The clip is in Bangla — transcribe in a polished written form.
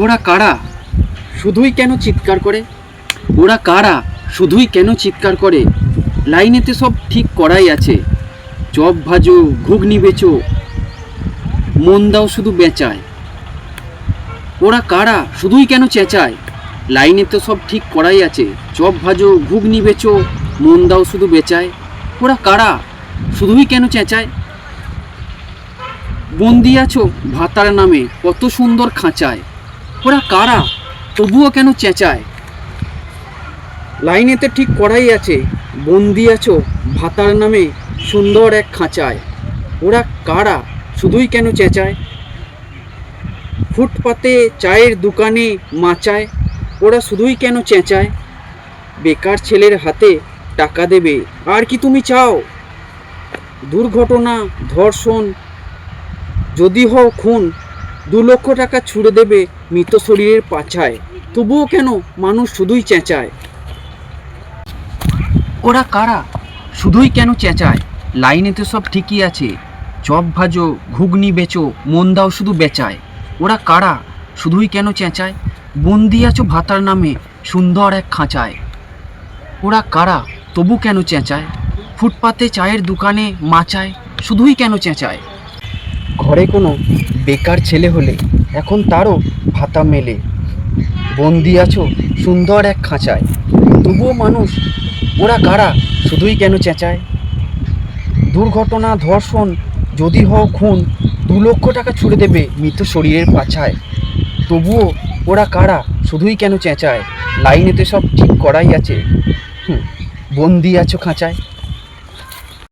ওরা কারা শুধুই কেন চিৎকার করে? ওরা কারা শুধুই কেন চিৎকার করে? লাইনেতে সব ঠিক করাই আছে, চপ ভাজো ঘুগনি বেচো, মন দাও শুধু বেচায়। ওরা কারা শুধুই কেন চেঁচায়? লাইনে তো সব ঠিক করাই আছে, চপ ভাজো ঘুগনি বেচো, মন দাও শুধু বেচায়। ওরা কারা শুধুই কেন চেঁচায়? বন্দি আছো ভাতার নামে কত সুন্দর খাঁচায়। ওরা কারা তবুও কেন চেঁচায়? লাইনেতে ঠিক করাই আছে, বন্দি আছো ভাতার নামে সুন্দর এক খাঁচায়। ওরা কারা শুধুই কেন চেঁচায়? ফুটপাতে চায়ের দোকানে মাচায়, ওরা শুধুই কেন চেঁচায়? বেকার ছেলের হাতে টাকা দেবে আর কি তুমি চাও? দুর্ঘটনা ধর্ষণ যদি হও খুন, 2 লক্ষ টাকা ছুড়ে দেবে মৃত শরীরের পাছায়। তবুও কেন মানুষ শুধুই চেঁচায়? ওরা কারা শুধুই কেন চেঁচায়? লাইনেতে সব ঠিকই আছে, চপ ভাজো ঘুগনি বেচো, মন দাও শুধু বেচায়। ওরা কারা শুধুই কেন চেঁচায়? বন্দি আছো ভাতার নামে সুন্দর এক খাঁচায়। ওরা কারা তবু কেন চেঁচায়? ফুটপাতে চায়ের দোকানে মাচায়, শুধুই কেন চেঁচায়? ঘরে কোনো বেকার ছেলে হলে এখন তারও ভাতা মেলে, বন্দি আছো সুন্দর এক খাঁচায়। তবুও মানুষ ওরা কারা শুধুই কেন চেঁচায়? দুর্ঘটনা ধর্ষণ যদি হও খুন, 2 লক্ষ টাকা ছুড়ে দেবে মৃত শরীরের পাছায়। তবুও ওরা কারা শুধুই কেন চেঁচায়? লাইনেতে সব ঠিক করাই আছে, বন্দি আছো খাঁচায়।